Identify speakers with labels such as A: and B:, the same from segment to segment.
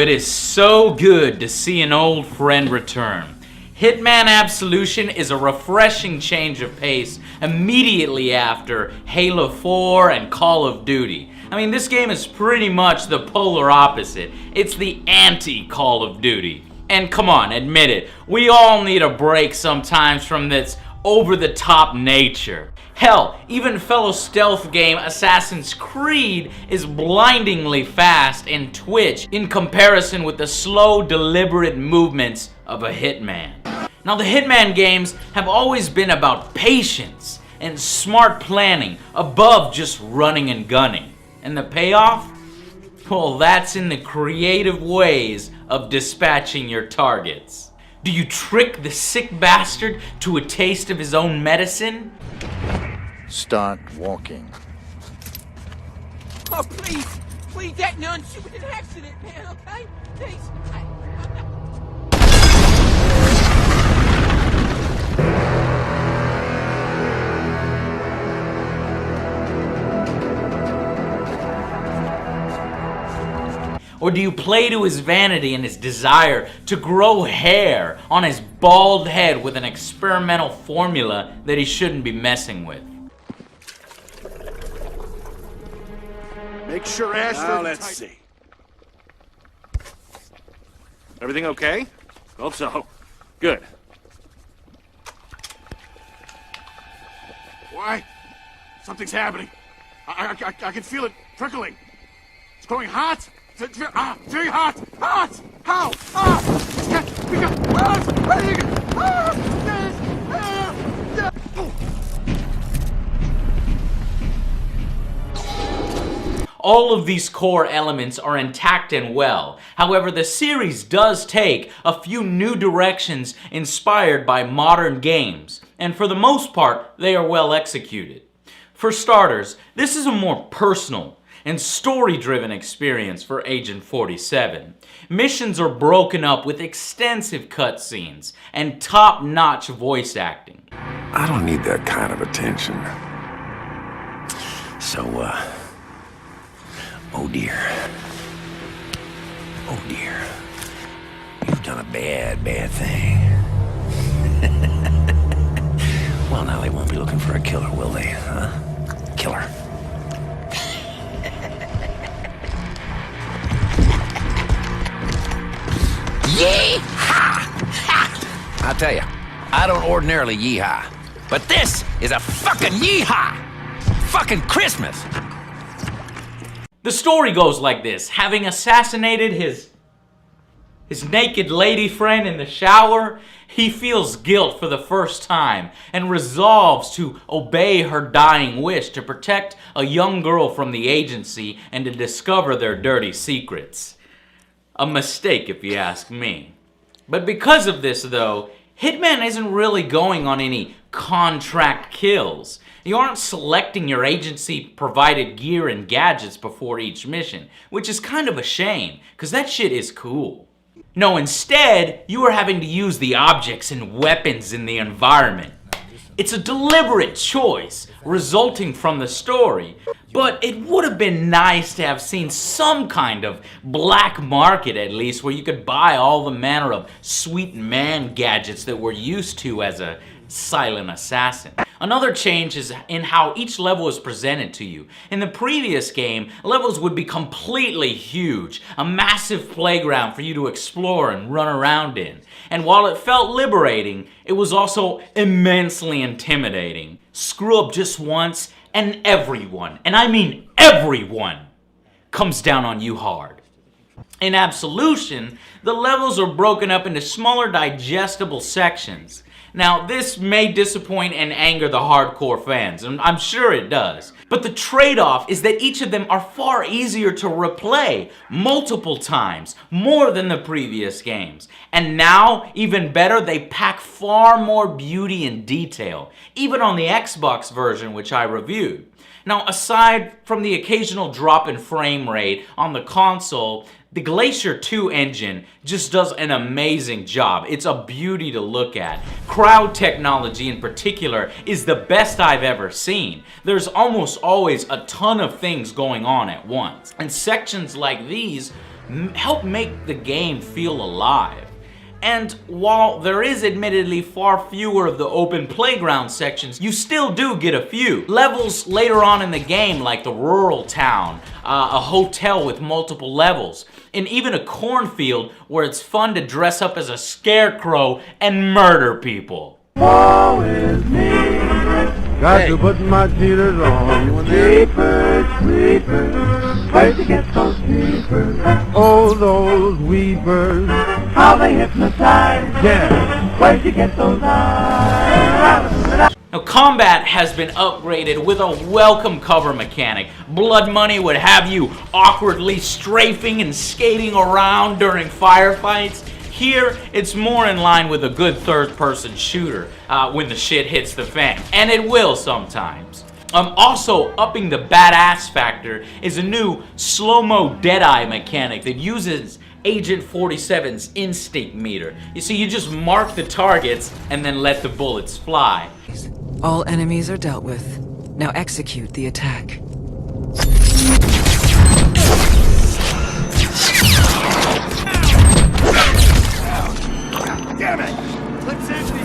A: it is so good to see an old friend return. Hitman Absolution is a refreshing change of pace immediately after Halo 4 and Call of Duty. I mean, this game is pretty much the polar opposite. It's the anti-Call of Duty. And come on, admit it, we all need a break sometimes from this over-the-top nature. Hell, even fellow stealth game Assassin's Creed is blindingly fast and twitch in comparison with the slow, deliberate movements of a Hitman. Now, the Hitman games have always been about patience and smart planning above just running and gunning. And the payoff? Well, that's in the creative ways of dispatching your targets. Do you trick the sick bastard to a taste of his own medicine?
B: Start walking.
C: Oh, please! Please, that nun's was an accident, man, okay? Please.
A: Or do you play to his vanity and his desire to grow hair on his bald head with an experimental formula that he shouldn't be messing with?
B: Make sure Ashford...
D: Now let's see. Everything okay? Hope so. Good.
E: Why? Something's happening. I can feel it trickling. It's growing hot. Very hot. Hot. How?
A: All of these core elements are intact and well. However, the series does take a few new directions inspired by modern games, and for the most part, they are well executed. For starters, this is a more personal and story-driven experience for Agent 47. Missions are broken up with extensive cutscenes and top-notch voice acting.
F: I don't need that kind of attention. So, oh dear. Oh dear. You've done a bad, bad thing. Well, now they won't be looking for a killer, will they, huh? Killer. Yee-haw! I'll tell you, I don't ordinarily yee-haw, but this is a fucking yee-haw! Fucking Christmas!
A: The story goes like this. Having assassinated his naked lady friend in the shower, he feels guilt for the first time and resolves to obey her dying wish to protect a young girl from the agency and to discover their dirty secrets. A mistake, if you ask me. But because of this, though, Hitman isn't really going on any contract kills. You aren't selecting your agency-provided gear and gadgets before each mission, which is kind of a shame, because that shit is cool. No, instead, you are having to use the objects and weapons in the environment. It's a deliberate choice, resulting from the story, but it would have been nice to have seen some kind of black market, at least, where you could buy all the manner of sweet man gadgets that we're used to as a silent assassin. Another change is in how each level is presented to you. In the previous game, levels would be completely huge, a massive playground for you to explore and run around in. And while it felt liberating, it was also immensely intimidating. Screw up just once, and everyone, and I mean everyone, comes down on you hard. In Absolution, the levels are broken up into smaller digestible sections. Now, this may disappoint and anger the hardcore fans, and I'm sure it does. But the trade-off is that each of them are far easier to replay multiple times, more than the previous games. And now, even better, they pack far more beauty and detail, even on the Xbox version, which I reviewed. Now, aside from the occasional drop in frame rate on the console, the Glacier 2 engine just does an amazing job. It's a beauty to look at. Crowd technology in particular is the best I've ever seen. There's almost always a ton of things going on at once. And sections like these help make the game feel alive. And while there is admittedly far fewer of the open playground sections, you still do get a few. Levels later on in the game, like the rural town, a hotel with multiple levels, and even a cornfield where it's fun to dress up as a scarecrow and murder people.
G: Woe is me. Got to put my cheaters on. Creepers, creepers, where'd you get those creepers? Oh, those weepers, how they hypnotize. Yeah, where'd you get those eyes?
A: Now, combat has been upgraded with a welcome cover mechanic. Blood Money would have you awkwardly strafing and skating around during firefights. Here, it's more in line with a good third-person shooter when the shit hits the fan. And it will sometimes. Also, upping the badass factor is a new slow-mo Deadeye mechanic that uses Agent 47's instinct meter. You see, you just mark the targets and then let the bullets fly.
H: All enemies are dealt with. Now execute the attack.
E: Damn it! Let's end it!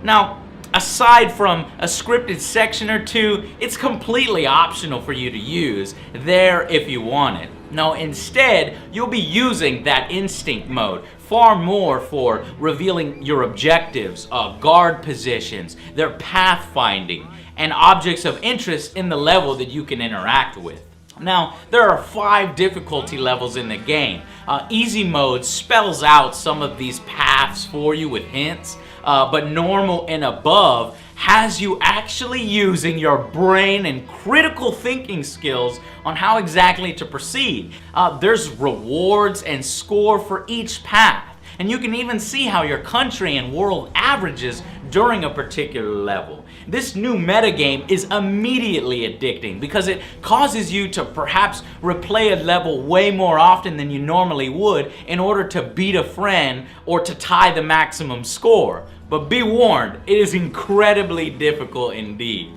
A: Now, aside from a scripted section or two, it's completely optional for you to use there if you want it. No, instead, you'll be using that instinct mode far more for revealing your objectives, guard positions, their pathfinding, and objects of interest in the level that you can interact with. Now, there are 5 difficulty levels in the game. Easy mode spells out some of these paths for you with hints, but normal and above has you actually using your brain and critical thinking skills on how exactly to proceed. There's rewards and score for each path, and you can even see how your country and world averages during a particular level. This new metagame is immediately addicting because it causes you to perhaps replay a level way more often than you normally would in order to beat a friend or to tie the maximum score. But be warned, it is incredibly difficult indeed.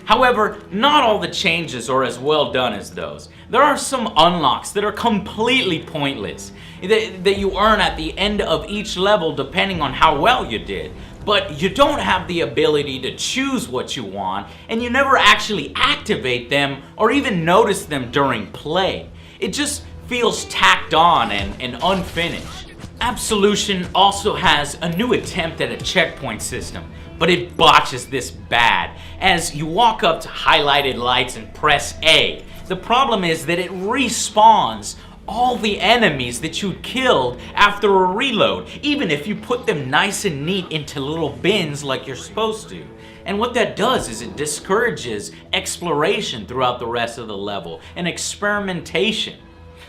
A: However, not all the changes are as well done as those. There are some unlocks that are completely pointless, that you earn at the end of each level depending on how well you did. But you don't have the ability to choose what you want, and you never actually activate them or even notice them during play. It just feels tacked on and unfinished. Absolution also has a new attempt at a checkpoint system, but it botches this bad. As you walk up to highlighted lights and press A, the problem is that it respawns all the enemies that you killed after a reload, even if you put them nice and neat into little bins like you're supposed to. And what that does is it discourages exploration throughout the rest of the level and experimentation.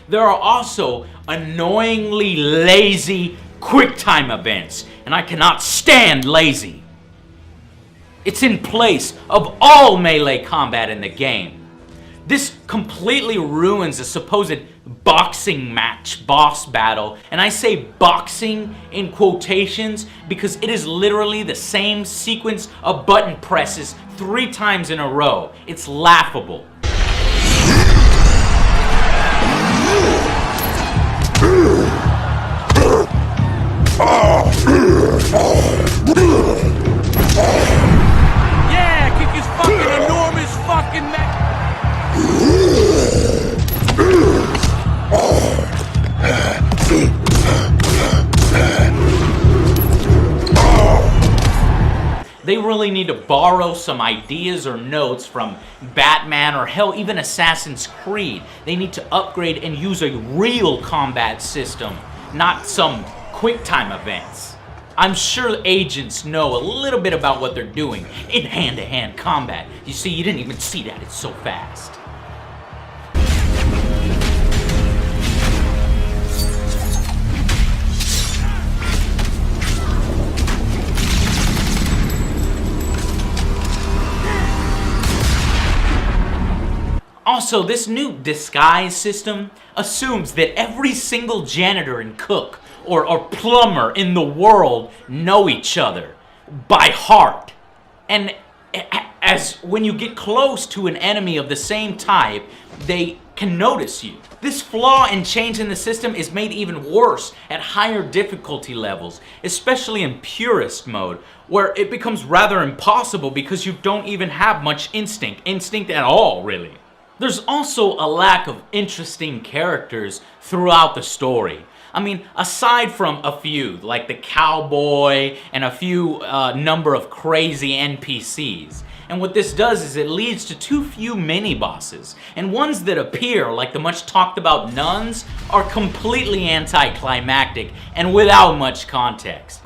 A: There are also annoyingly lazy QuickTime events, and I cannot stand lazy. It's in place of all melee combat in the game. This completely ruins a supposed boxing match boss battle, and I say boxing in quotations because it is literally the same sequence of button presses 3 times in a row. It's laughable.
C: Yeah, kick his fucking enormous fucking neck.
A: They really need to borrow some ideas or notes from Batman or hell, even Assassin's Creed. They need to upgrade and use a real combat system, not some QuickTime events. I'm sure agents know a little bit about what they're doing in hand-to-hand combat. You see, you didn't even see that, it's so fast. Also, this new disguise system assumes that every single janitor and cook or plumber in the world know each other. by heart. And as when you get close to an enemy of the same type, they can notice you. This flaw and change in the system is made even worse at higher difficulty levels, especially in purist mode, where it becomes rather impossible because you don't even have much instinct at all, really. There's also a lack of interesting characters throughout the story. I mean, aside from a few, like the cowboy and a few number of crazy NPCs. And what this does is it leads to too few mini-bosses. And ones that appear, like the much talked about nuns, are completely anticlimactic and without much context.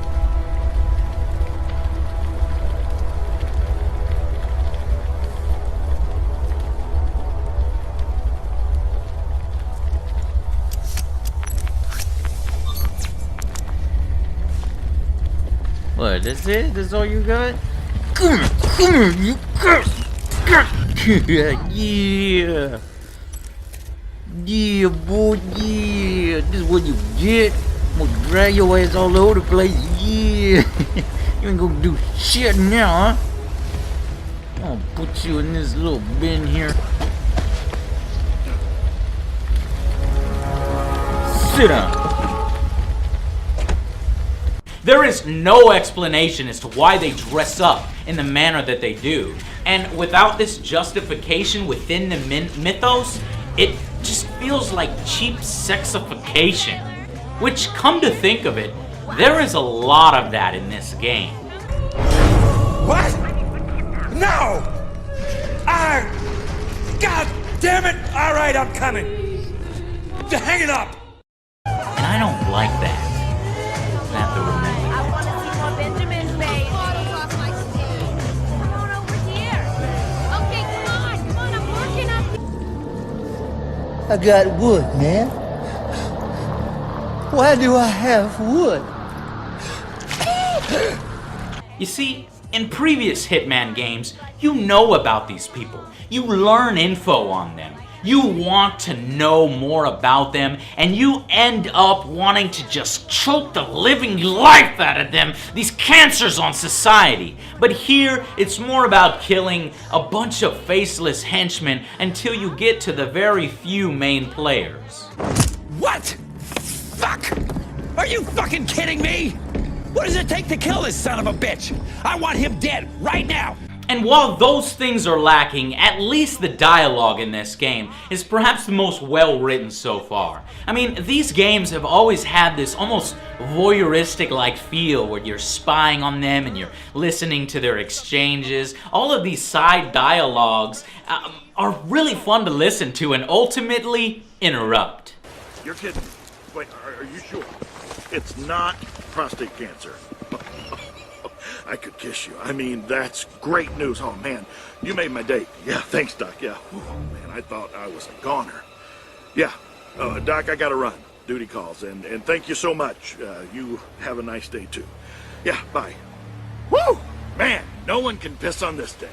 I: What, that's it? That's all you got? Come on, you yeah. Yeah, boy, yeah. This is what you get. I'm gonna drag your ass all over the place, yeah. You ain't gonna do shit now, huh? I'm gonna put you in this little bin here. Sit down.
A: There is no explanation as to why they dress up in the manner that they do. And without this justification within the mythos, it just feels like cheap sexification. Which, come to think of it, there is a lot of that in this game.
J: What? No! God damn it! Alright, I'm coming. Hang it up!
A: And I don't like that. I have to remember.
K: I want to see more Benjamin's babe. Come on over here. Okay, come on, I'm working up.
I: I got wood, man. Why do I have wood?
A: You see, in previous Hitman games, you know about these people. You learn info on them. You want to know more about them, and you end up wanting to just choke the living life out of them, these cancers on society. But here, it's more about killing a bunch of faceless henchmen until you get to the very few main players.
F: What? Fuck! Are you fucking kidding me? What does it take to kill this son of a bitch? I want him dead, right now!
A: And while those things are lacking, at least the dialogue in this game is perhaps the most well-written so far. I mean, these games have always had this almost voyeuristic-like feel where you're spying on them and you're listening to their exchanges. All of these side dialogues are really fun to listen to and ultimately interrupt.
B: You're kidding. Wait, are you sure? It's not prostate cancer. I could kiss you. I mean, that's great news. Oh, man, you made my day. Yeah, thanks, Doc. Yeah. Oh, man, I thought I was a goner. Yeah. Doc, I gotta run. Duty calls. And thank you so much. You have a nice day, too. Yeah, bye. Woo! Man, no one can piss on this day.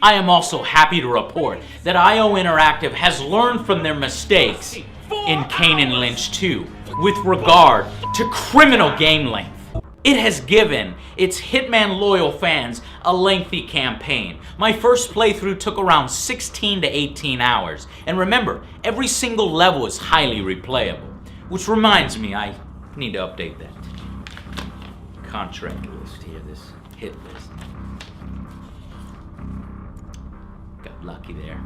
A: I am also happy to report that IO Interactive has learned from their mistakes in Kane and Lynch 2 with regard to criminal game length. It has given its Hitman loyal fans a lengthy campaign. My first playthrough took around 16 to 18 hours. And remember, every single level is highly replayable. Which reminds me, I need to update that contract list here, this hit list. Got lucky there.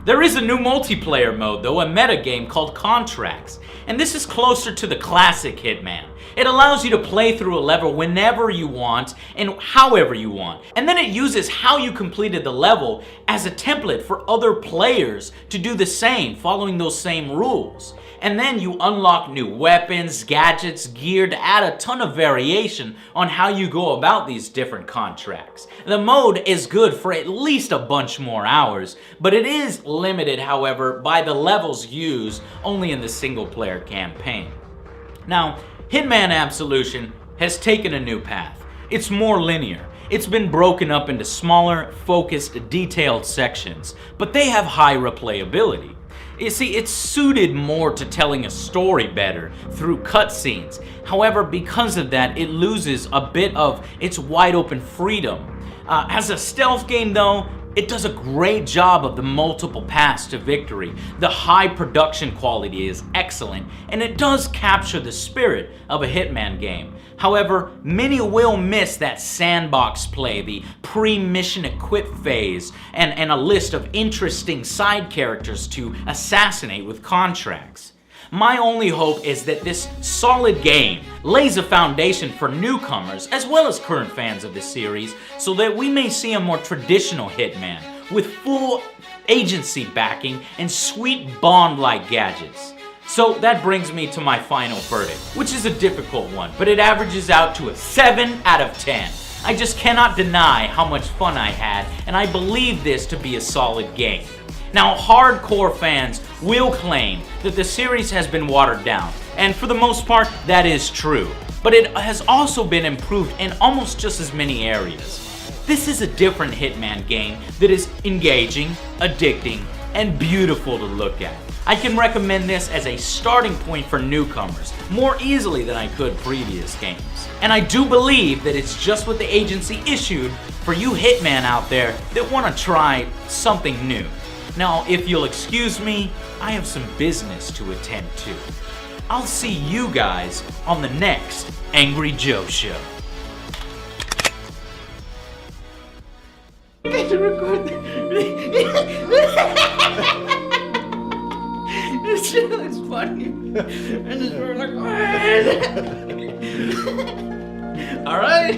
A: There is a new multiplayer mode though, a metagame called Contracts. And this is closer to the classic Hitman. It allows you to play through a level whenever you want and however you want. And then it uses how you completed the level as a template for other players to do the same, following those same rules. And then you unlock new weapons, gadgets, gear to add a ton of variation on how you go about these different contracts. The mode is good for at least a bunch more hours, but it is limited, however, by the levels used only in the single player campaign. Now, Hitman Absolution has taken a new path. It's more linear, It's been broken up into smaller, focused, detailed sections, but they have high replayability. You see, it's suited more to telling a story better through cutscenes. However, because of that, it loses a bit of its wide open freedom. As a stealth game though, it does a great job of the multiple paths to victory. The high production quality is excellent, and it does capture the spirit of a Hitman game. However, many will miss that sandbox play, the pre-mission equip phase, and a list of interesting side characters to assassinate with contracts. My only hope is that this solid game lays a foundation for newcomers as well as current fans of the series, so that we may see a more traditional Hitman with full agency backing and sweet Bond-like gadgets. So that brings me to my final verdict, which is a difficult one, but it averages out to a 7 out of 10. I just cannot deny how much fun I had, and I believe this to be a solid game. Now, hardcore fans will claim that the series has been watered down, and for the most part, that is true. But it has also been improved in almost just as many areas. This is a different Hitman game that is engaging, addicting, and beautiful to look at. I can recommend this as a starting point for newcomers more easily than I could previous games. And I do believe that it's just what the agency issued for you Hitman out there that want to try something new. Now, if you'll excuse me, I have some business to attend to. I'll see you guys on the next Angry Joe Show.
C: This shit looks funny. And it's like, all right.